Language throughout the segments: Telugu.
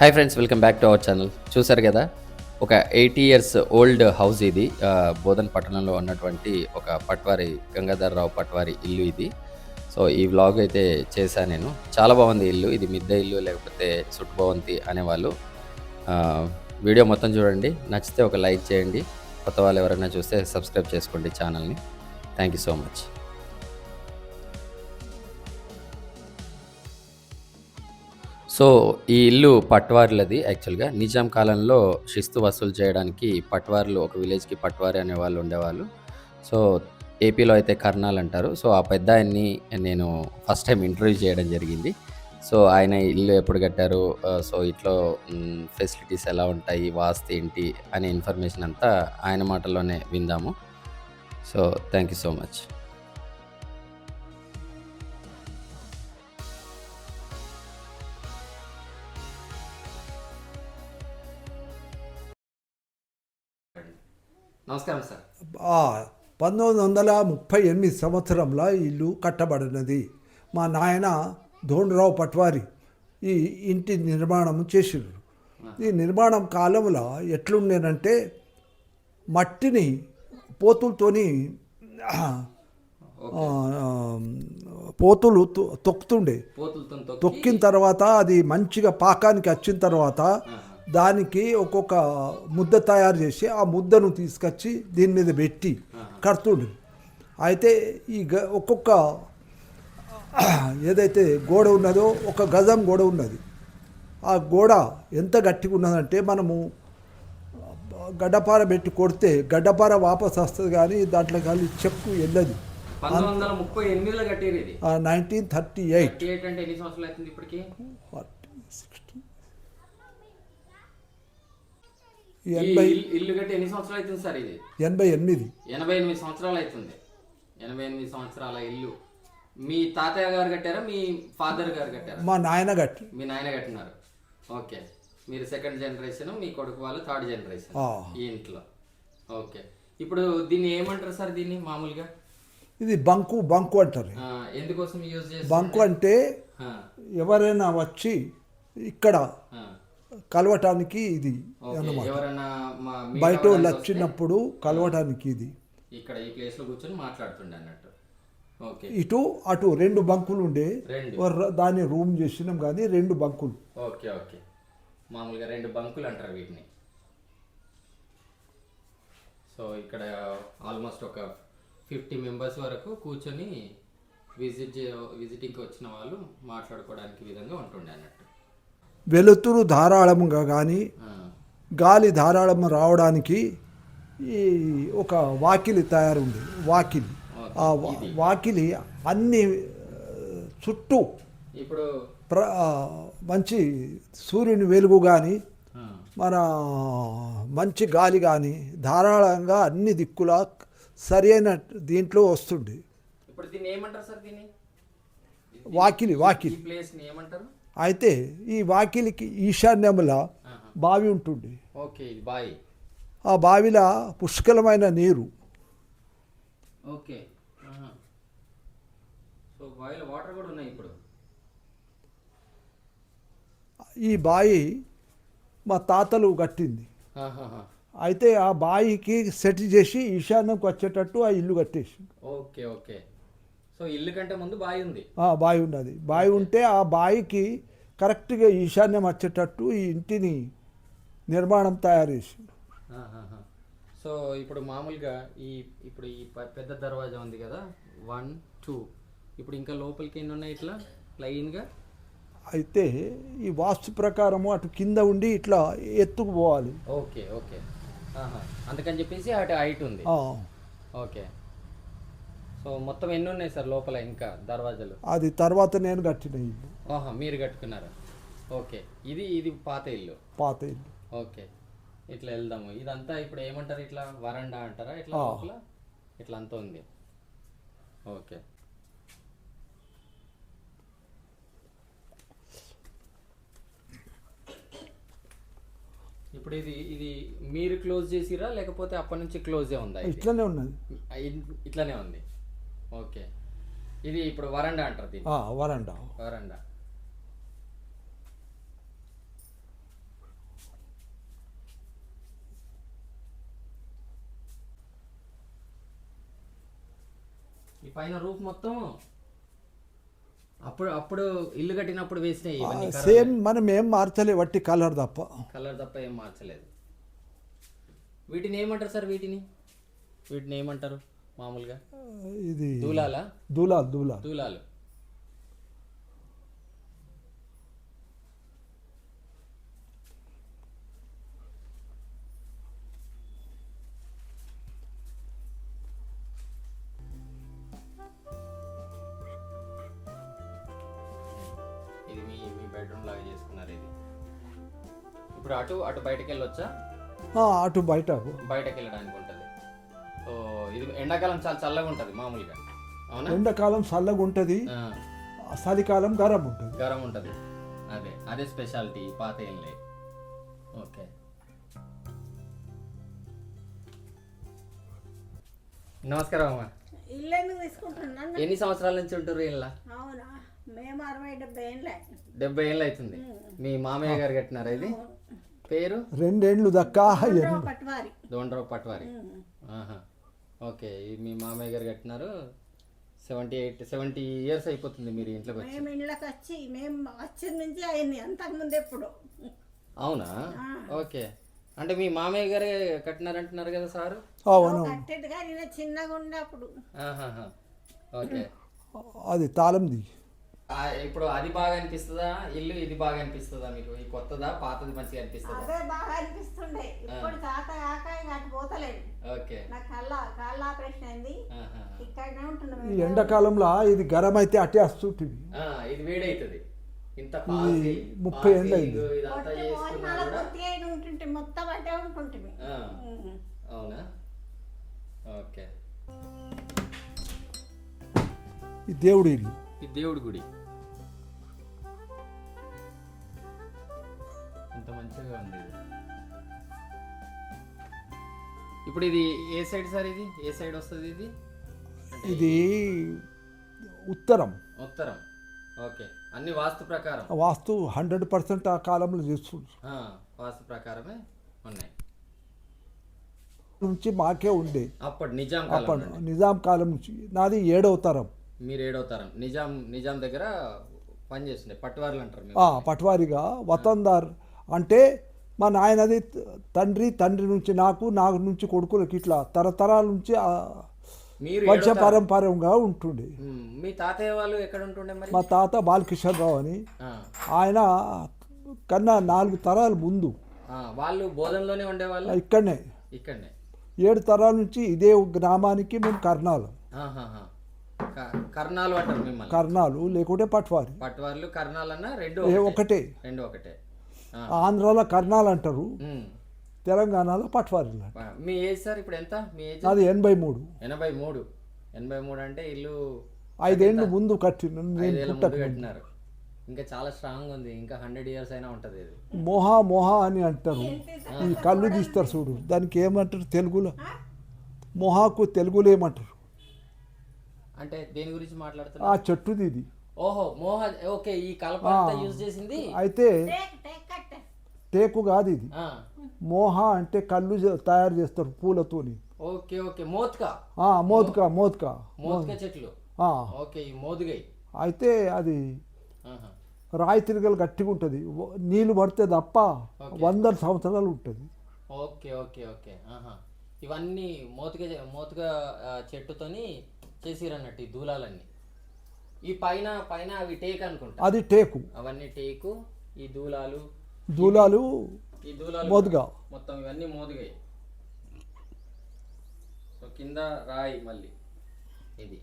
Hi friends, welcome back to our channel. చూసారు కదా, ఒక 80 ఇయర్స్ ఓల్డ్ హౌస్ ఇది. బోధన్ పట్టణంలో ఉన్నటువంటి ఒక పట్వారి, గంగాధర్రావు పట్వారి ఇల్లు ఇది. సో ఈ వ్లాగ్ అయితే చేశాను నేను. చాలా బాగుంది ఇల్లు. ఇది మిద్దె ఇల్లు లేకపోతే సుట్భవంతి అనేవాళ్ళు. వీడియో మొత్తం చూడండి, నచ్చితే ఒక లైక్ చేయండి. కొత్త వాళ్ళు ఎవరైనా చూస్తే సబ్స్క్రైబ్ చేసుకోండి ఛానల్ని. Thank you so much. So ఈ ఇల్లు పట్వార్లది. యాక్చువల్గా నిజాం కాలంలో శిస్తు వసూలు చేయడానికి పట్వార్లు, ఒక విలేజ్కి పట్వారి అనేవాళ్ళు ఉండేవాళ్ళు. సో ఏపీలో అయితే కర్నాల్ అంటారు. సో ఆ పెద్ద ఆయన్ని నేను ఫస్ట్ టైం ఇంటర్వ్యూ చేయడం జరిగింది. సో ఆయన ఇల్లు ఎప్పుడు కట్టారు, సో ఇంట్లో ఫెసిలిటీస్ ఎలా ఉంటాయి, వాస్తు ఏంటి అనే ఇన్ఫర్మేషన్ అంతా ఆయన మాటల్లోనే విందాము. So thank you so much. నమస్కారం సార్. 1938 సంవత్సరంలో ఇల్లు కట్టబడినది. మా నాయన ధోండ్రావు పట్వారి ఈ ఇంటి నిర్మాణం చేసిండ్రు. ఈ నిర్మాణం కాలంలో ఎట్లుండేనంటే మట్టిని పోతులతోని పోతులు తొక్కుతుండే. తొక్కిన తర్వాత అది మంచిగా పాకానికి వచ్చిన తర్వాత దానికి ఒక్కొక్క ముద్ద తయారు చేసి ఆ ముద్దను తీసుకొచ్చి దీని మీద పెట్టి కడుతుండే. అయితే ఈ ఒక్కొక్క ఏదైతే గోడ ఉన్నదో ఒక గజం గోడ ఉన్నది. ఆ గోడ ఎంత గట్టిగా ఉన్నదంటే మనము గడ్డపార పెట్టి కొడితే గడ్డపార వాపస్ వస్తుంది, కానీ దాంట్లో కానీ చెక్కు వెళ్ళదు. 1938లో కట్టారు ఇది. 1938 అంటే ఎన్ని సంవత్సరాలు అవుతుంది ఇప్పటికి? ఇల్లు కట్టి ఎన్ని సంవత్సరాలు అవుతుంది సార్? ఇది 88 సంవత్సరాలు అవుతుంది. 88 సంవత్సరాల ఇల్లు మీ తాతయ్య గారు కట్టారా, మీ ఫాదర్ గారు కట్టారా? మా నాయన కట్టి. మీ నాయన కట్టినారు. ఓకే, మీరు సెకండ్ జనరేషన్, మీ కొడుకు వాళ్ళు థర్డ్ జనరేషన్ ఈ ఇంట్లో. ఓకే, ఇప్పుడు దీన్ని ఏమంటారు సార్? దీన్ని మామూలుగా ఇది బంకు అంటారు. ఎందుకోసం యూజ్ చేస్తారు? బంకు అంటే ఎవరైనా వచ్చి ఇక్కడ కలవటానికి ఇది అన్నమాట. బయట వాళ్ళు వచ్చినప్పుడు కలవటానికి ఇది. ఇక్కడ ఈ ప్లేస్ లో కూర్చొని మాట్లాడుతుండే అన్నట్టు. ఓకే, ఇటు అటు 2 బంకులు ఉండే, దాన్ని రూమ్ చేసినాం కానీ 2 బంకులు. ఓకే ఓకే, మామూలుగా 2 బంకులు అంటారు వీటిని. సో ఇక్కడ ఆల్మోస్ట్ ఒక 50 మెంబర్స్ వరకు కూర్చొని విజిటింగ్కి వచ్చిన వాళ్ళు మాట్లాడుకోవడానికి విధంగా ఉంటుండే అన్నట్టు. వెలుతురు ధారాళంగా కానీ గాలి ధారాళం రావడానికి ఈ ఒక వాకిలి తయారుంది. వాకిలి, ఆ వాకిలి అన్ని చుట్టూ ఇప్పుడు మంచి సూర్యుని వెలుగు కానీ మన మంచి గాలి కానీ ధారాళంగా అన్ని దిక్కులా సరి అయిన దీంట్లో వస్తుంది. ఇప్పుడు దీన్ని ఏమంటారు సార్? దీన్ని వాకిలి ప్లేస్ని ఏమంటారు? అయితే ఈ వాకిలికి ఈశాన్యముల బావి ఉంటుంది. ఓకే, ఇది బావి. ఆ బావిలో పుష్కలమైన నీరు. ఓకే, సో బావిలో వాటర్ కూడా ఉన్నాయి ఇప్పుడు. ఈ బావి మా తాతలు కట్టింది. అయితే ఆ బావికి సెట్ చేసి ఈశాన్యంకి వచ్చేటట్టు ఆ ఇల్లు కట్టేసి. ఓకే ఓకే, సో ఇల్లు కంటే ముందు బావి ఉంది. బావి ఉన్నది. బావి ఉంటే ఆ బావికి కరెక్ట్గా ఈశాన్యం వచ్చేటట్టు ఈ ఇంటిని నిర్మాణం తయారు చేసి. సో ఇప్పుడు మామూలుగా ఇప్పుడు ఈ పెద్ద దర్వాజా ఉంది కదా, 1 2, ఇప్పుడు ఇంకా లోపలికి ఎన్ని ఉన్నాయి ఇట్లా లైన్గా? అయితే ఈ వాస్తు ప్రకారము అటు కింద ఉండి ఇట్లా ఎత్తుకు పోవాలి. ఓకే ఓకే, అందుకని చెప్పేసి అటు హైట్ ఉంది. ఓకే, సో మొత్తం ఎన్ని ఉన్నాయి సార్ లోపల ఇంకా దర్వాజాలు? అది తర్వాత నేను కట్టిన ఇల్లు. మీరు కట్టుకున్నారా? ఓకే, ఇది పాత ఇల్లు. ఓకే, ఇట్లా వెళ్దాము. ఇదంతా ఇప్పుడు ఏమంటారు? ఇట్లా వరండా అంటారా? ఇట్లా లోపల ఇట్లా అంతా ఉంది. ఓకే, ఇప్పుడు ఇది మీరు క్లోజ్ చేసిరా లేకపోతే అప్పటి నుంచి క్లోజే ఉందా? ఇట్లానే ఉన్నది. ఇట్లానే ఉంది. ఓకే, ఇది ఇప్పుడు వరండా అంటారు దీన్ని. వరండా. ఈ పైన రూఫ్ మొత్తం అప్పుడు అప్పుడు ఇల్లు కట్టినప్పుడు వేసినాయి ఇవన్నీ సేమ్ మనం ఏం మార్చలే వట్టి కలర్ తప్ప. కలర్ తప్ప ఏం మార్చలేదు. వీటిని ఏమంటారు సార్? వీటిని ఏమంటారు మామూలుగా? ఇది దూలాలా? దూలాలు. ఇది మీ మీ బెడ్రూమ్ లాగా చేసుకున్నారు. ఇది ఇప్పుడు అటు బయటకు వెళ్ళొచ్చా? అటు బయటకు వెళ్ళడానికి ఉంటుంది. సో ఇది ఎండాకాలం చాలా చల్లగా ఉంటుంది మామూలుగా, అవునా? ఎండాకాలం చల్లగా ఉంటుంది, చలికాలం గరం ఉంటుంది. అదే స్పెషాలిటీ పాత ఇల్లే. ఓకే, నమస్కారం అమ్మా. ఇల్లు ఎందుకు తీసుకుంటున్నాను? ఎన్ని సంవత్సరాల నుంచి ఉంటారు ఇళ్ళ? అవునా, మేము 60-70 ఏళ్ళే. 70 ఏళ్ళు అవుతుంది. మీ మామయ్య గారు కట్టినారా ఇది? పేరు? 2 ఏళ్ళు దక్కా పట్వారి. పట్వారి. ఓకే, మీ మామయ్య గారు కట్టినారు. 70 ఇయర్స్ అయిపోతుంది మీరు ఇంట్లోకి వచ్చి. మేము ఇళ్ళకి వచ్చి మేము వచ్చిన నుంచి అయింది, అంతకుముందు ఎప్పుడు. అవునా? ఓకే, అంటే మీ మామయ్య గారే కట్టినారంటున్నారు కదా సారు? కట్టేట్టుగా నేను చిన్నగా ఉన్నప్పుడు. ఓకే, అది తాళంది. ఇప్పుడు అది బాగా అనిపిస్తుందా ఇల్లు, ఇది బాగా అనిపిస్తుందా మీకు? ఈ కొత్తదా పాతది మంచిగా అనిపిస్తుందా? అదే బాగా అనిపిస్తుండే. ఇప్పుడు తాత కాక అటు పోతలేదు. ఓకే, నాకు కాళ్ళ ఆపరేషన్ అయింది, ఇక్కడనే ఉంటున్నాం. ఈ ఎండాకాలంలో ఇది గరం అయితే అటే వస్తుంటుంది. ఇది వేడైతుంది. ఇంత 30 ఏళ్ళు అయింది. ఉంటుంటే మొత్తం అటే ఉంటుంటే. అవునా? ఓకే, ఈ దేవుడి ఇల్లు, ఈ దేవుడి గుడి ఎంత మంచిగా ఉంది. ఇప్పుడు ఇది ఏ సైడ్ సార్? ఇది ఏ సైడ్ వస్తుంది? ఇది ఉత్తరం. ఓకే, అన్ని వాస్తు ప్రకారం. వాస్తు 100% ఆ కాలంలో చేస్తుండ్రు. వాస్తు ప్రకారమే ఉన్నాయి. నుంచి మాకే ఉండే అప్పుడు నిజాం కాలం నుంచి. నాది 7వ తరం. మీరు 7వ తరం. నిజాం దగ్గర పనిచేస్తుండే పట్వారీలు అంటారు. పట్వారిగా వతందార్ అంటే మా నాయనది తండ్రి నుంచి నాకు నుంచి కొడుకులకి ఇట్లా తరతరాల నుంచి వంశ పారంపర్యంగా ఉంటుండే. మీ తాతయ్య వాళ్ళు ఎక్కడ ఉంటుండే మరి? మా తాత బాలకిషన్ రావు అని, ఆయన కన్నా 4 తరాల ముందు. వాళ్ళు బోధనలోనే ఉండేవాళ్ళు. ఇక్కడనే 7 తరాల నుంచి ఇదే గ్రామానికి మేము కర్నాలు అంటారు మిమ్మల్ని. కర్నాలు లేకుంటే పట్వార్లు కర్నాలు అన్న రెండు ఒకటే. ఆంధ్రాలో కర్నాలు అంటారు, తెలంగాణలో పట్వారీలు. మీ ఏజ్ సార్ ఇప్పుడు ఎంత? మీ ఏజ్? అది 83. 83 అంటే ఇల్లు 5 ఏళ్ళు ముందు కట్టినారు. ఇంకా చాలా స్ట్రాంగ్ ఉంది. ఇంకా 100 ఇయర్స్ అయినా ఉంటది. ఇది మొహా అని అంటారు. ఈ కళ్ళు తీస్తారు చూడు, దానికి ఏమంటారు తెలుగులో? మొహాకు తెలుగులో ఏమంటారు? అంటే దేని గురించి మాట్లాడుతున్నారు? ఆ చెట్టుది ఇది. ఓహో, ఓకే, ఈ కలప యూజ్ చేసింది. అయితే టేకు కాదు ఇది. మోహా అంటే కళ్ళు తయారు చేస్తారు పూలతోని. ఓకే, మోత్కా చెట్లు. ఓకే, ఈ మోదుగై. అయితే అది రాయి తిరగలు గట్టిగా ఉంటుంది, నీళ్లు పడితే తప్ప 100 సంవత్సరాలు ఉంటుంది. ఓకే. ఇవన్నీ మోతుగా చెట్టుతోని చేసిరన్నట్టు ఈ దూలాలన్నీ. ఈ పైన అవి టేక్ అనుకుంటా. అది టేకు, అవన్నీ టేకు. ఈ దూలాలు మోదుగా, మొత్తం ఇవన్నీ మోదుగాయి. సో కింద రాయి మళ్ళీ. ఇది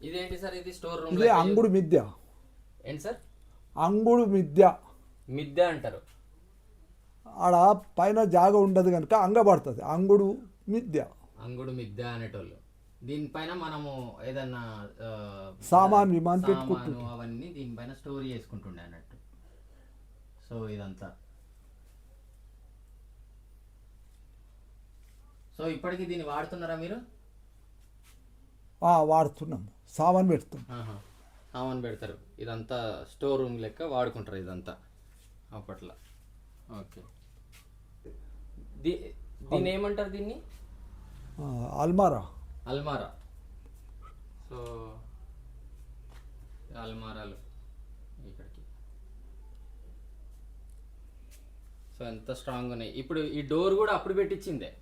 ఇదేంటి సార్? ఇది స్టోర్ రూమ్. ఇది అంగుడు మిద్దె. ఏంటి సార్? అంగుడు మిద్దె అంటారు. ఆడ పైన జాగ ఉండదు కనుక అంగబడుతుంది. అంగుడు మిద్దె అనేటోళ్ళు. దీనిపైన మనము ఏదన్నా సామాను అవన్నీ దీనిపైన స్టోర్ చేసుకుంటుండే అన్నట్టు. సో ఇదంతా. సో ఇప్పటికి దీన్ని వాడుతున్నారా మీరు? వాడుతున్నాం, సామాన్ పెడతారు. ఇదంతా స్టోర్ రూమ్ లెక్క వాడుకుంటారు ఇదంతా అప్పట్లో. ఓకే, దీన్ని ఏమంటారు దీన్ని? అల్మారా. అల్మారా. సో అల్మారాలు ఇక్కడికి. సో ఎంత స్ట్రాంగ్ ఉన్నాయి. ఇప్పుడు ఈ డోర్ కూడా అప్పుడు పెట్టించిందే,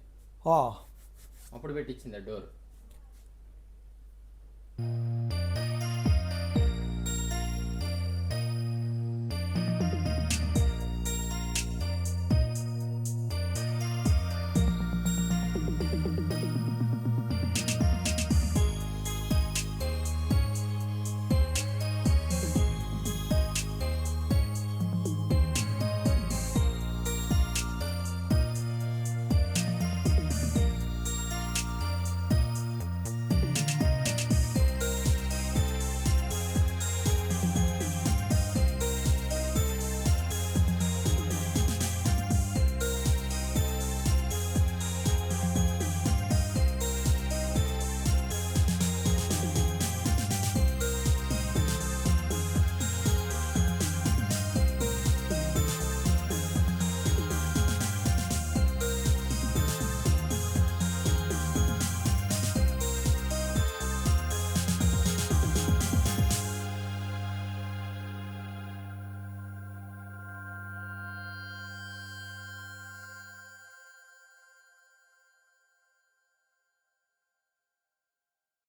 ఆ, అప్పుడు పెట్టించిందే డోర్.